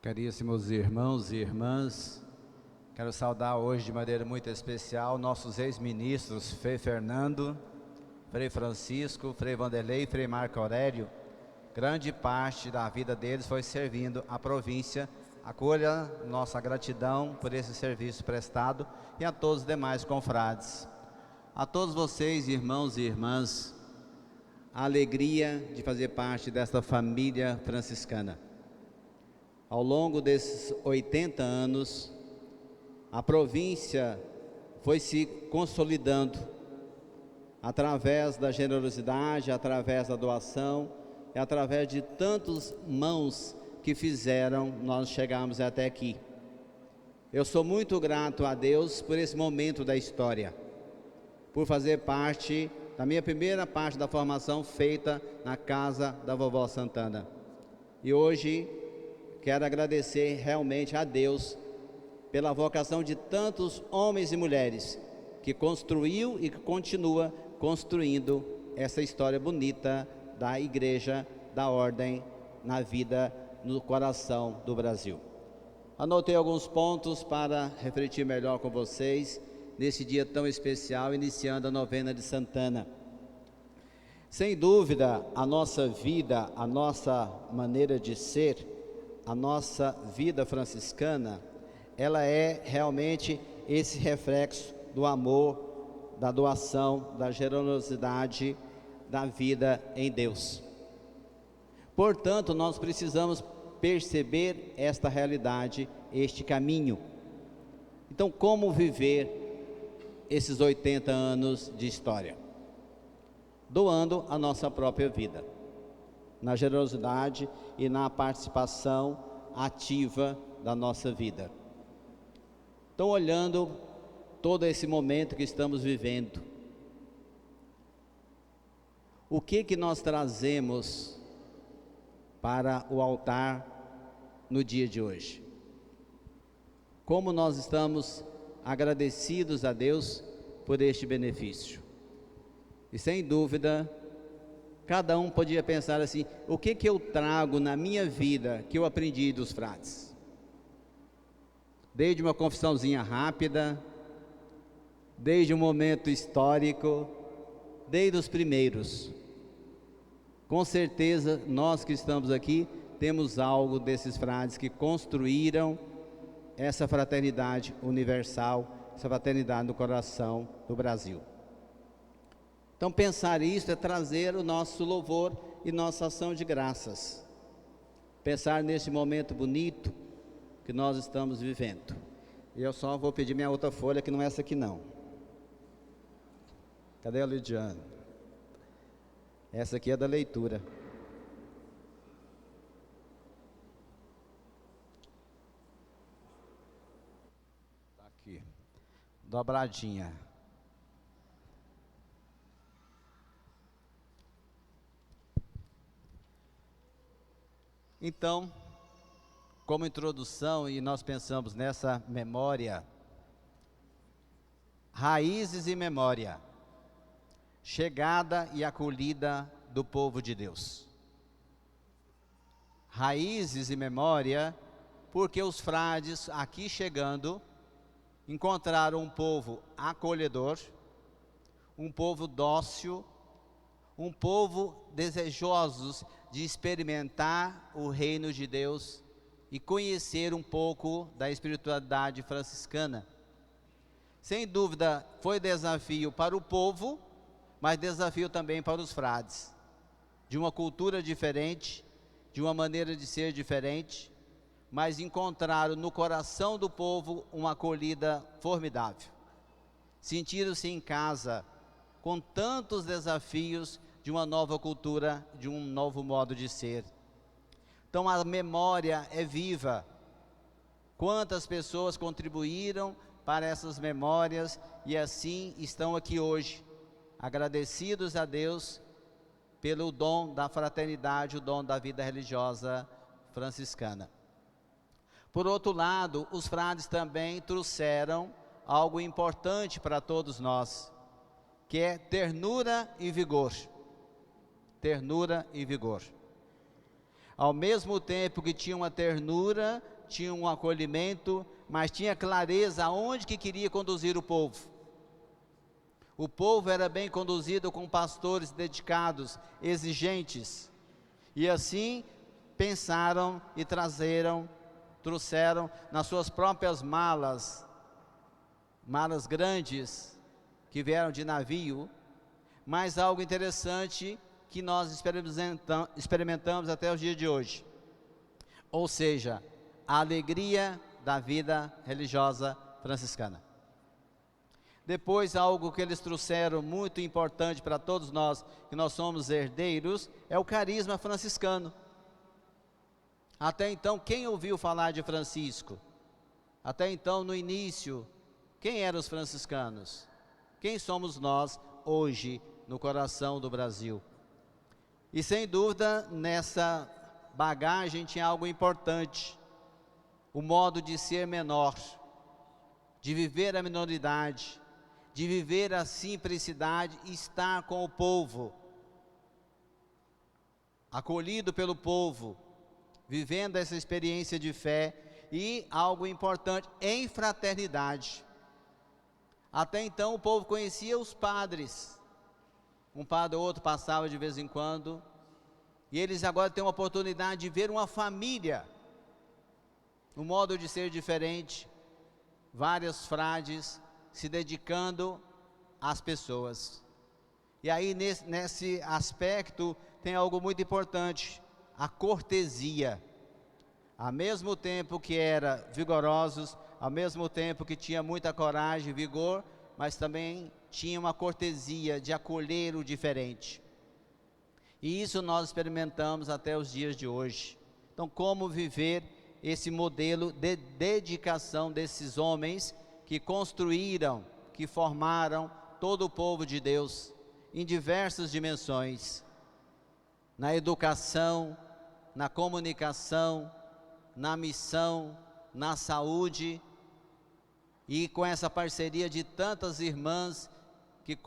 Caríssimos irmãos e irmãs, quero saudar hoje de maneira muito especial nossos ex-ministros, Frei Fernando, Frei Francisco, Frei Vanderlei e Frei Marco Aurélio. Grande parte da vida deles foi servindo a província. Acolha nossa gratidão por esse serviço prestado e a todos os demais confrades. A todos vocês, irmãos e irmãs, a alegria de fazer parte desta família franciscana. Ao longo desses 80 anos, a província foi se consolidando através da generosidade, através da doação e através de tantas mãos que fizeram nós chegarmos até aqui. Eu sou muito grato a Deus por esse momento da história, por fazer parte da minha primeira parte da formação feita na casa da vovó Santana. E hoje quero agradecer realmente a Deus pela vocação de tantos homens e mulheres que construiu e que continua construindo essa história bonita da Igreja, da Ordem, na vida, no coração do Brasil. Anotei alguns pontos para refletir melhor com vocês nesse dia tão especial, iniciando a novena de Santana. Sem dúvida, a nossa vida, a nossa maneira de ser, a nossa vida franciscana, ela é realmente esse reflexo do amor, da doação, da generosidade, da vida em Deus. Portanto, nós precisamos perceber esta realidade, este caminho. Então, como viver esses 80 anos de história? Doando a nossa própria vida, na generosidade e na participação ativa da nossa vida. Então, olhando todo esse momento que estamos vivendo, o que nós trazemos para o altar no dia de hoje? Como nós estamos agradecidos a Deus por este benefício? E sem dúvida, cada um podia pensar assim: o que eu trago na minha vida que eu aprendi dos frades? Desde uma confissãozinha rápida, desde um momento histórico, desde os primeiros. Com certeza, nós que estamos aqui, temos algo desses frades que construíram essa fraternidade universal, essa fraternidade no coração do Brasil. Então, pensar isso é trazer o nosso louvor e nossa ação de graças. Pensar nesse momento bonito que nós estamos vivendo. E eu só vou pedir minha outra folha, que não é essa aqui não. Cadê a Lidiane? Essa aqui é da leitura. Tá aqui. Dobradinha. Então, como introdução, e nós pensamos nessa memória, raízes e memória, chegada e acolhida do povo de Deus. Raízes e memória, porque os frades aqui chegando, encontraram um povo acolhedor, um povo dócil, um povo desejosos de experimentar o reino de Deus e conhecer um pouco da espiritualidade franciscana. Sem dúvida, foi desafio para o povo, mas desafio também para os frades, de uma cultura diferente, de uma maneira de ser diferente, mas encontraram no coração do povo uma acolhida formidável. Sentiram-se em casa, com tantos desafios de uma nova cultura, de um novo modo de ser. Então a memória é viva. Quantas pessoas contribuíram para essas memórias e assim estão aqui hoje, agradecidos a Deus pelo dom da fraternidade, o dom da vida religiosa franciscana. Por outro lado, os frades também trouxeram algo importante para todos nós, que é ternura e vigor. Ternura e vigor. Ao mesmo tempo que tinha uma ternura, tinha um acolhimento, mas tinha clareza aonde que queria conduzir o povo. O povo era bem conduzido com pastores dedicados, exigentes. E assim pensaram e trouxeram nas suas próprias malas grandes, que vieram de navio, mas algo interessante que nós experimentamos até os dias de hoje. Ou seja, a alegria da vida religiosa franciscana. Depois, algo que eles trouxeram muito importante para todos nós, que nós somos herdeiros, é o carisma franciscano. Até então, quem ouviu falar de Francisco? Até então, no início, quem eram os franciscanos? Quem somos nós hoje no coração do Brasil? E sem dúvida, nessa bagagem tinha algo importante: o modo de ser menor, de viver a minoridade, de viver a simplicidade e estar com o povo, acolhido pelo povo, vivendo essa experiência de fé. E algo importante, em fraternidade. Até então o povo conhecia os padres, um padre ou outro passava de vez em quando, e eles agora têm uma oportunidade de ver uma família, um modo de ser diferente, vários frades se dedicando às pessoas. E aí nesse aspecto tem algo muito importante, a cortesia. Ao mesmo tempo que eram vigorosos, ao mesmo tempo que tinha muita coragem e vigor, mas também tinha uma cortesia de acolher o diferente. E isso nós experimentamos até os dias de hoje. Então, como viver esse modelo de dedicação desses homens que construíram, que formaram todo o povo de Deus em diversas dimensões, na educação, na comunicação, na missão, na saúde, e com essa parceria de tantas irmãs que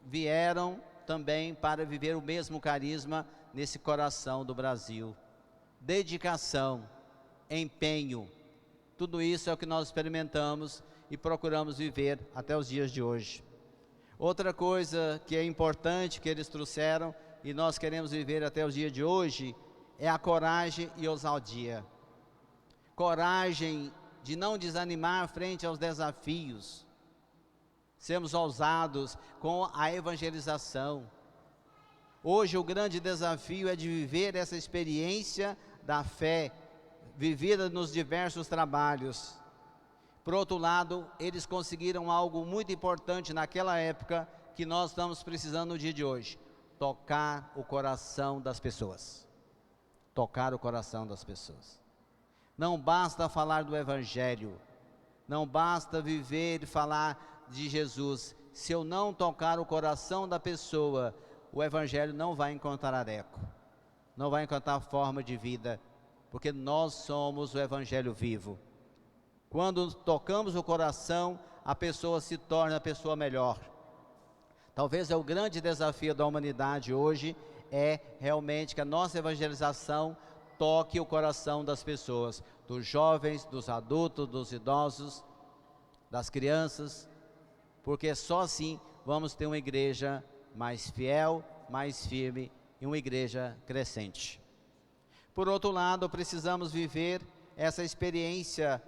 vieram também para viver o mesmo carisma nesse coração do Brasil. Dedicação, empenho, tudo isso é o que nós experimentamos e procuramos viver até os dias de hoje. Outra coisa que é importante que eles trouxeram e nós queremos viver até os dias de hoje é a coragem e ousadia. Coragem de não desanimar frente aos desafios, sermos ousados com a evangelização. Hoje o grande desafio é de viver essa experiência da fé, vivida nos diversos trabalhos. Por outro lado, eles conseguiram algo muito importante naquela época, que nós estamos precisando no dia de hoje: tocar o coração das pessoas. Tocar o coração das pessoas. Não basta falar do Evangelho, não basta viver e falar de Jesus. Se eu não tocar o coração da pessoa, o Evangelho não vai encontrar eco, não vai encontrar forma de vida, porque nós somos o Evangelho vivo. Quando tocamos o coração, a pessoa se torna a pessoa melhor. Talvez é o grande desafio da humanidade hoje, é realmente que a nossa evangelização toque o coração das pessoas, dos jovens, dos adultos, dos idosos, das crianças, porque só assim vamos ter uma igreja mais fiel, mais firme e uma igreja crescente. Por outro lado, precisamos viver essa experiência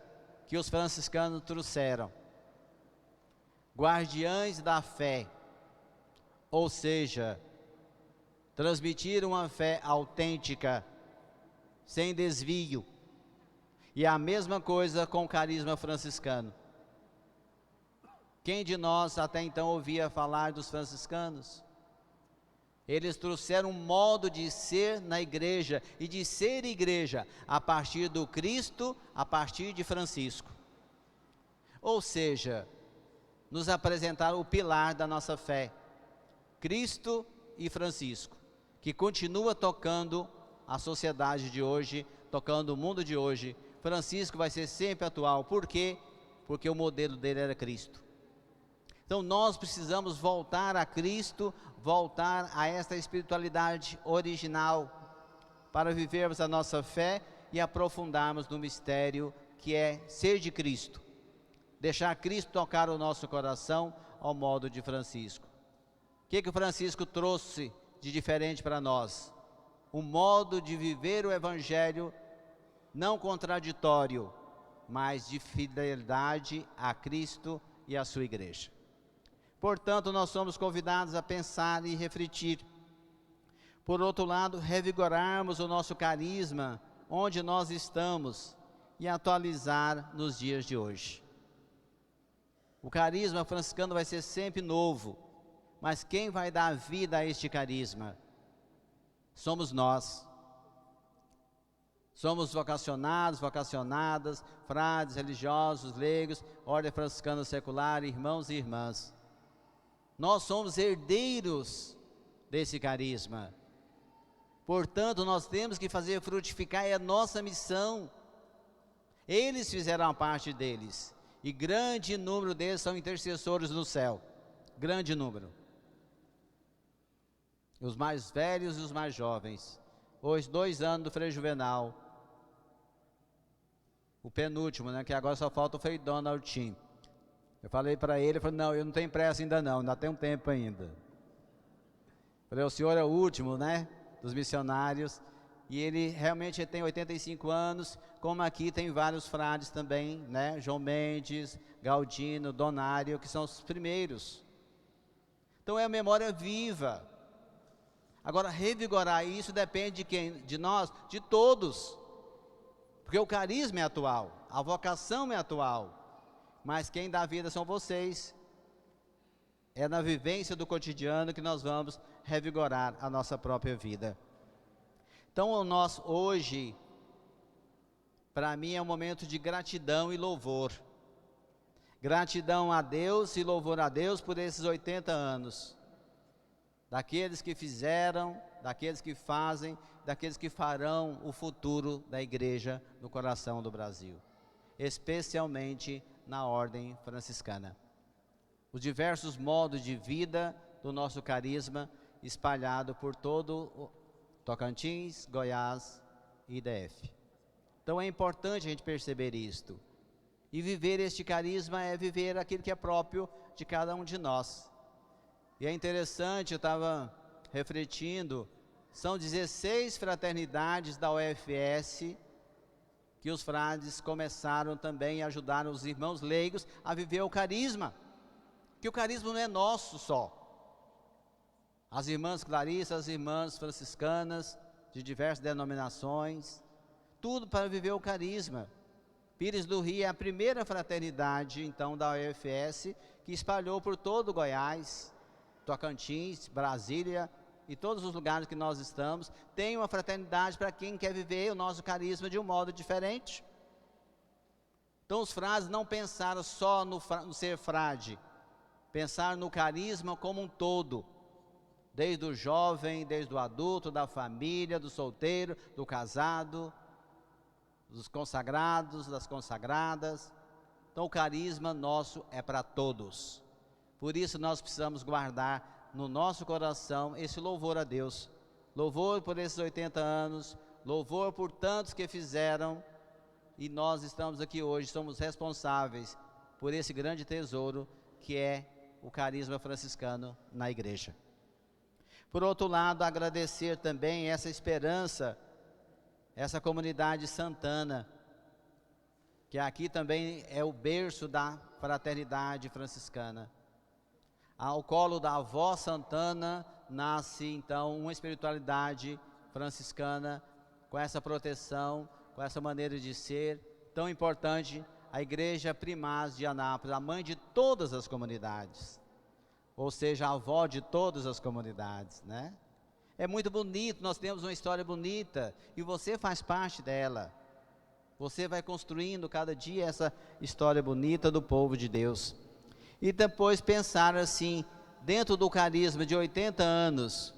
que os franciscanos trouxeram. Guardiães da fé, ou seja, transmitir uma fé autêntica, sem desvio. E a mesma coisa com o carisma franciscano. Quem de nós até então ouvia falar dos franciscanos? Eles trouxeram um modo de ser na igreja e de ser igreja a partir do Cristo, a partir de Francisco. Ou seja, nos apresentaram o pilar da nossa fé, Cristo e Francisco, que continua tocando a sociedade de hoje, tocando o mundo de hoje. Francisco vai ser sempre atual. Por quê? Porque o modelo dele era Cristo. Então nós precisamos voltar a Cristo, voltar a esta espiritualidade original, para vivermos a nossa fé e aprofundarmos no mistério que é ser de Cristo. Deixar Cristo tocar o nosso coração ao modo de Francisco. O que o Francisco trouxe de diferente para nós? Um modo de viver o Evangelho não contraditório, mas de fidelidade a Cristo e a sua igreja. Portanto, nós somos convidados a pensar e refletir. Por outro lado, revigorarmos o nosso carisma onde nós estamos e atualizar nos dias de hoje. O carisma franciscano vai ser sempre novo, mas quem vai dar vida a este carisma? Somos nós. Somos vocacionados, vocacionadas, frades, religiosos, leigos, ordem franciscana secular, irmãos e irmãs. Nós somos herdeiros desse carisma. Portanto, nós temos que fazer frutificar, é a nossa missão. Eles fizeram a parte deles, e grande número deles são intercessores no céu. Grande número. Os mais velhos e os mais jovens. Hoje, 2 anos do Frei Juvenal. O penúltimo, né, que agora só falta o Frei Donald Tim. Eu falei para ele, falou, não, eu não tenho pressa ainda não, ainda tem um tempo ainda. Falei, o senhor é o último, né, dos missionários, e ele realmente tem 85 anos, como aqui tem vários frades também, né, João Mendes, Galdino, Donário, que são os primeiros. Então é a memória viva. Agora, revigorar isso depende de quem? De nós? De todos. Porque o carisma é atual, a vocação é atual. Mas quem dá vida são vocês. É na vivência do cotidiano que nós vamos revigorar a nossa própria vida. Então, nós hoje, para mim é um momento de gratidão e louvor. Gratidão a Deus e louvor a Deus por esses 80 anos. Daqueles que fizeram, daqueles que fazem, daqueles que farão o futuro da igreja no coração do Brasil. Especialmente na ordem franciscana. Os diversos modos de vida do nosso carisma espalhado por todo o Tocantins, Goiás e DF. Então é importante a gente perceber isto. E viver este carisma é viver aquilo que é próprio de cada um de nós. E é interessante, eu estava refletindo, são 16 fraternidades da UFS que os frades começaram também a ajudar os irmãos leigos a viver o carisma. Que o carisma não é nosso só. As irmãs clarissas, as irmãs franciscanas, de diversas denominações, tudo para viver o carisma. Pires do Rio é a primeira fraternidade, então, da UFS, que espalhou por todo o Goiás, Tocantins, Brasília e todos os lugares que nós estamos. Tem uma fraternidade para quem quer viver o nosso carisma de um modo diferente. Então os frades não pensaram só no ser frade, pensaram no carisma como um todo, desde o jovem, desde o adulto, da família, do solteiro, do casado, dos consagrados, das consagradas. Então o carisma nosso é para todos. Por isso nós precisamos guardar no nosso coração esse louvor a Deus. Louvor por esses 80 anos, louvor por tantos que fizeram, e nós estamos aqui hoje, somos responsáveis por esse grande tesouro que é o carisma franciscano na igreja. Por outro lado, agradecer também essa esperança, essa comunidade santana, que aqui também é o berço da fraternidade franciscana. Ao colo da avó Santana nasce então uma espiritualidade franciscana com essa proteção, com essa maneira de ser tão importante, a igreja primaz de Anápolis, a mãe de todas as comunidades, ou seja, a avó de todas as comunidades, né? É muito bonito, nós temos uma história bonita e você faz parte dela. Você vai construindo cada dia essa história bonita do povo de Deus. E depois pensar assim, dentro do carisma de 80 anos,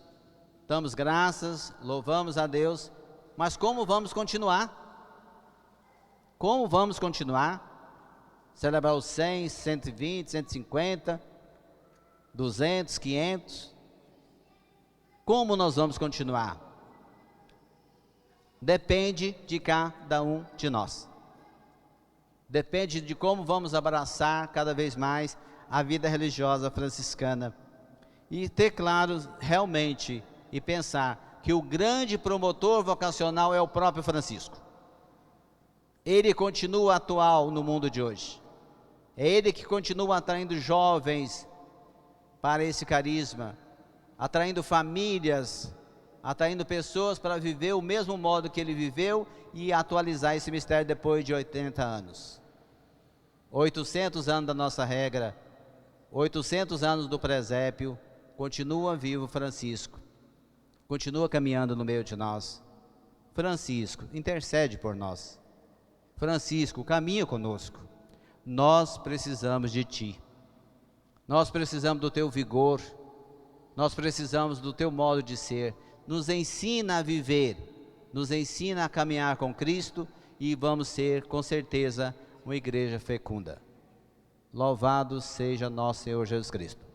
damos graças, louvamos a Deus, mas como vamos continuar? Como vamos continuar? Celebrar os 100, 120, 150, 200, 500? Como nós vamos continuar? depende de cada um de nós. Depende de como vamos abraçar cada vez mais a vida religiosa franciscana. E ter claro realmente e pensar que o grande promotor vocacional é o próprio Francisco. Ele continua atual no mundo de hoje. É ele que continua atraindo jovens para esse carisma, atraindo famílias, atraindo pessoas para viver o mesmo modo que ele viveu e atualizar esse mistério depois de 80 anos. 800 anos da nossa regra, 800 anos do presépio, continua vivo Francisco, continua caminhando no meio de nós. Francisco, intercede por nós. Francisco, caminha conosco. Nós precisamos de ti. Nós precisamos do teu vigor. Nós precisamos do teu modo de ser. Nos ensina a viver, nos ensina a caminhar com Cristo e vamos ser, com certeza, uma igreja fecunda. Louvado seja nosso Senhor Jesus Cristo.